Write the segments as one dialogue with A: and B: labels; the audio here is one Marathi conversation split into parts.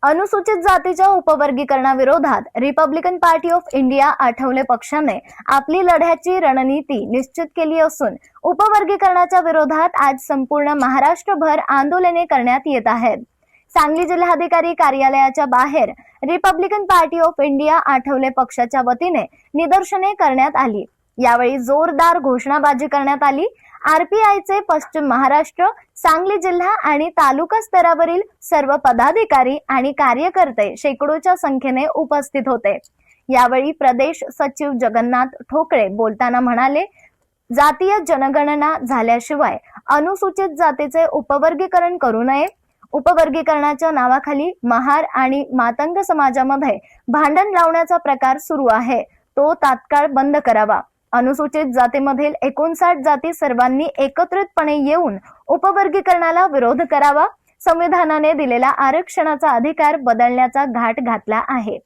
A: अनुसूचित जातीच्या उपवर्गीकरणाविरोधात Republican Party of India Athawale पक्षाने आपली लढ्याची रणनीती निश्चित केली असून उपवर्गीकरणाच्या विरोधात आज संपूर्ण महाराष्ट्रभर आंदोलने करण्यात येत आहेत। सांगली जिल्हाधिकारी कार्यालयाच्या बाहेर Republican Party of India Athawale पक्षाच्या वतीने निदर्शने करण्यात आली। यावेळी जोरदार घोषणाबाजी करण्यात आली। आरपीआयचे पश्चिम महाराष्ट्र, सांगली जिल्हा आणि तालुका स्तरावरील सर्व पदाधिकारी आणि कार्यकर्ते शेकडोच्या संख्येने उपस्थित होते। यावेळी प्रदेश सचिव जगन्नाथ ठोकळे बोलताना म्हणाले, जातीय जनगणना झाल्याशिवाय अनुसूचित जातीचे उपवर्गीकरण करू नये। उपवर्गीकरणाच्या नावाखाली महार आणि मातंग समाजामध्ये भांडण लावण्याचा प्रकार सुरू आहे, तो तात्काळ बंद करावा। अनुसूचित जातीमधील 59 जाती सर्वांनी एकत्रितपणे येऊन उपवर्गीकरणाला विरोध करावा। संविधानाने दिलेला आरक्षणाचा अधिकार बदलण्याचा घाट घातला आहे,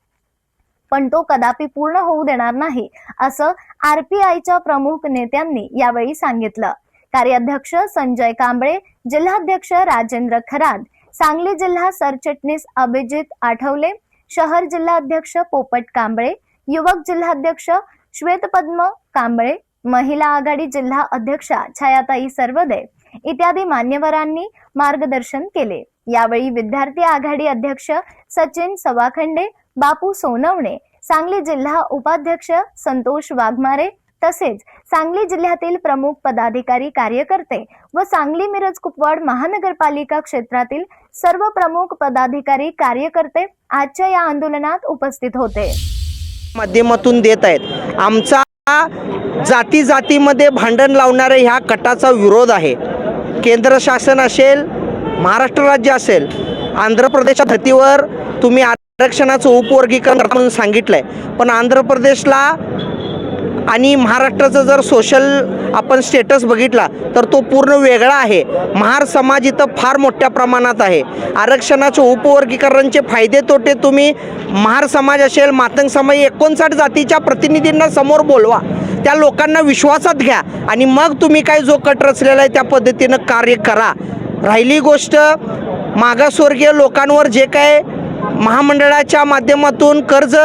A: पण तो कदापि पूर्ण होऊ देणार नाही, असं आरपीआयच्या प्रमुख नेत्यांनी यावेळी सांगितलं। कार्याध्यक्ष संजय कांबळे, जिल्हाध्यक्ष राजेंद्र खरात, सांगली जिल्हा सरचिटणीस अभिजित आठवले, शहर जिल्हाध्यक्ष पोपट कांबळे, युवक जिल्हाध्यक्ष श्वेतपद्म कांबळे, महिला आघाडी जिल्हा अध्यक्षा छायाताई सर्वदे इत्यादी मान्यवरांनी मार्गदर्शन केले। यावेळी विद्यार्थी आघाडी अध्यक्ष सचिन सवाखंडे, बापू सोनवणे, सांगली जिल्हा उपाध्यक्ष संतोष वाघमारे तसेच सांगली जिल्ह्यातील प्रमुख पदाधिकारी कार्यकर्ते व सांगली मिरज कुपवाड महानगरपालिका क्षेत्रातील सर्व प्रमुख पदाधिकारी कार्यकर्ते आजच्या या आंदोलनात उपस्थित होते।
B: माध्यमातून देत आहेत। आमचा जाती जातीमध्ये भांडण लावणाऱ्या ह्या कटाचा विरोध आहे। केंद्र शासन असेल, महाराष्ट्र राज्य असेल, आंध्र प्रदेशच्या धर्तीवर तुम्ही आरक्षणाचं उपवर्गीकरण म्हणून सांगितलंय, पण आंध्र प्रदेशला आणि महाराष्ट्राचं जर सोशल आपण स्टेटस बघितला तर तो पूर्ण वेगळा आहे। महार समाज इथं फार मोठ्या प्रमाणात आहे। आरक्षणाचे उपवर्गीकरणाचे फायदे तोटे तुम्ही महार समाज असेल, मातंग समाज 59 जातीच्या प्रतिनिधींना समोर बोलवा, त्या लोकांना विश्वासात घ्या आणि मग तुम्ही काय जो कट रचलेला आहे त्या पद्धतीनं कार्य करा। राहिली गोष्ट मागासवर्गीय लोकांवर जे काय महामंडळाच्या माध्यमातून कर्ज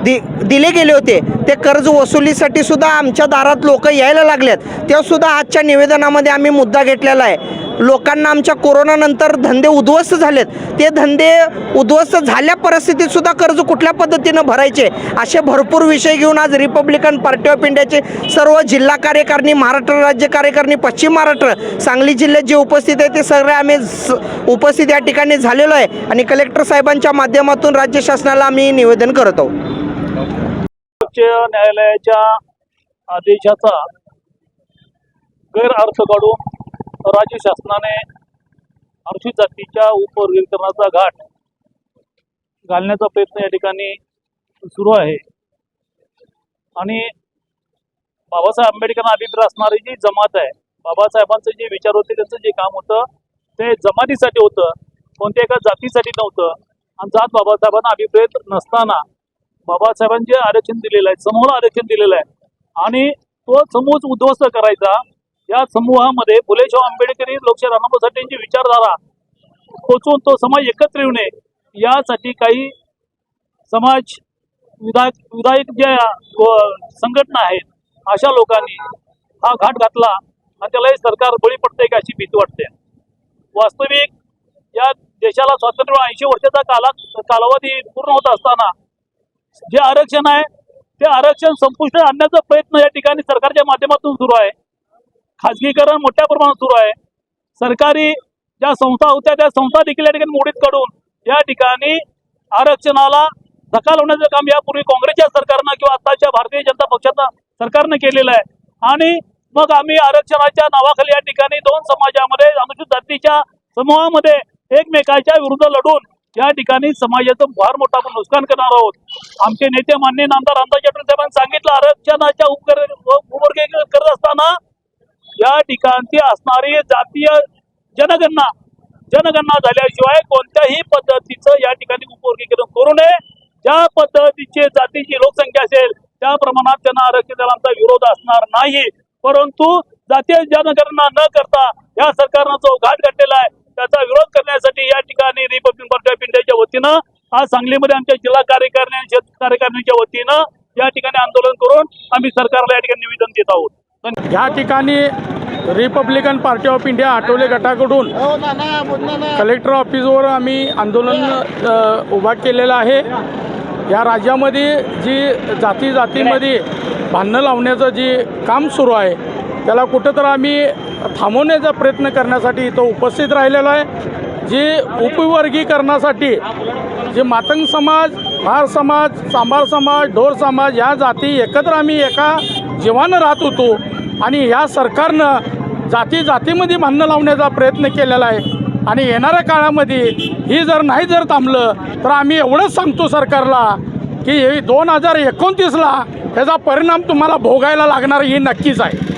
B: दिले गेले होते, ते कर्ज वसुलीसाठी सुद्धा आमच्या दारात लोक यायला लागलेत। ते सुद्धा आजच्या निवेदनामध्ये आम्ही मुद्दा घेतलेला आहे। लोकांना आमच्या कोरोनानंतर धंदे उद्ध्वस्त झालेत, ते धंदे उद्ध्वस्त झाल्या परिस्थितीत सुद्धा कर्ज कुठल्या पद्धतीनं भरायचे, असे भरपूर विषय घेऊन आज रिपब्लिकन पार्टी ऑफ इंडियाचे सर्व जिल्हा कार्यकारिणी, महाराष्ट्र राज्य कार्यकारिणी, पश्चिम महाराष्ट्र, सांगली जिल्ह्यात जे उपस्थित आहे ते सगळे आम्ही उपस्थित या ठिकाणी झालेलो आहे आणि कलेक्टर साहेबांच्या माध्यमातून राज्य शासनाला आम्ही निवेदन करत आहोत।
C: उच्च न्यायालयाच्या आदेशाचा गैरअर्थ काढून राज्य शासनाने अनुसूचित जातीच्या उपवर्गीकरणाचा घाट घालण्याचा प्रयत्न या ठिकाणी सुरू आहे आणि बाबासाहेब आंबेडकरांना अभिप्राय असणारी जी जमात आहे, बाबासाहेबांचे जे विचार होते, त्यांचं जे काम होतं ते जमातीसाठी होतं, कोणत्या एका जातीसाठी नव्हतं। आणि जात बाबासाहेबांना अभिप्रेत नसताना बाबासाहेबांचे आरक्षण दिलेलं आहे, समूहाला आरक्षण दिलेलं आहे आणि तो समूह उद्ध्वस्त करायचा। या समूहामध्ये फुले शाहू आंबेडकरी लोकशाही रामभाऊसाठेंची विचारधारा पोचवून तो समाज एकत्र येऊ नये यासाठी काही समाज विधायक ज्या संघटना आहेत अशा लोकांनी हा घाट घातला आणि त्यालाही सरकार बळी पडते का अशी भीती वाटते। वास्तविक या देशाला स्वातंत्र्य 80 वर्षाचा कालावधी पूर्ण होत असताना जे आरक्षण आहे ते आरक्षण संपुष्ट आणण्याचा प्रयत्न या ठिकाणी सरकारच्या माध्यमातून सुरू आहे। खाजगीकरण मोठ्या प्रमाणात सुरू आहे। सरकारी ज्या संस्था होत्या त्या संस्था देखील या ठिकाणी मोडीत काढून या ठिकाणी आरक्षणाला धक्का लावण्याचं काम यापूर्वी काँग्रेसच्या सरकारनं किंवा आताच्या भारतीय जनता पक्षाच्या सरकारनं केलेलं आहे। आणि मग आम्ही आरक्षणाच्या नावाखाली या ठिकाणी दोन समाजामध्ये अनुसूचित जातीच्या समूहामध्ये एकमेकाच्या विरुद्ध लढून या ठिकाणी समाजाचं फार मोठं आपण नुकसान करणार आहोत। आमचे नेते माननीय नामदार रामदास जटवे साहेबांनी सांगितलं, आरक्षणाच्या उपवर्गीकरण करत असताना या ठिकाणची असणारी जातीय जनगणना झाल्याशिवाय कोणत्याही पद्धतीचं या ठिकाणी उपवर्गीकरण करू नये। ज्या पद्धतीची जातीची लोकसंख्या असेल त्या प्रमाणात त्यांना आरक्षण द्यायला आमचा विरोध असणार नाही, परंतु जातीय जनगणना न करता या सरकारनं जो घाट घातलेला आहे त्याचा विरोध करण्यासाठी या ठिकाणी रिपब्लिकन पार्टी ऑफ इंडियाच्या वतीनं आज सांगलीमध्ये आमच्या जिल्हा कार्यकारिणी आणि शेत कार्यकारिणीच्या वतीनं या ठिकाणी आंदोलन करून आम्ही सरकारला या ठिकाणी निवेदन देत आहोत.
D: या ठिकाणी Republican Party of India Athawale गटाकडून कलेक्टर ऑफिसवर आम्ही आंदोलन उभा केलेलं आहे. या राज्यामध्ये जी जातीमध्ये भांडणं लावण्याचं जे काम सुरू आहे त्याला कुठंतरी आम्ही थांबवण्याचा प्रयत्न करण्यासाठी इथं उपस्थित राहिलेलो आहे. जे उपवर्गीकरणासाठी जे मातंग समाज, महार समाज, सांबार समाज, ढोर समाज या जाती एकत्र आम्ही एका जीवानं राहत होतो आणि या सरकारनं जातीमध्ये भांडणं लावण्याचा प्रयत्न केलेला आहे. आणि येणाऱ्या काळामध्ये ही जर नाही थांबलं तर आम्ही एवढंच सांगतो सरकारला की 2029ला ह्याचा परिणाम तुम्हाला भोगायला लागणार ही नक्कीच आहे.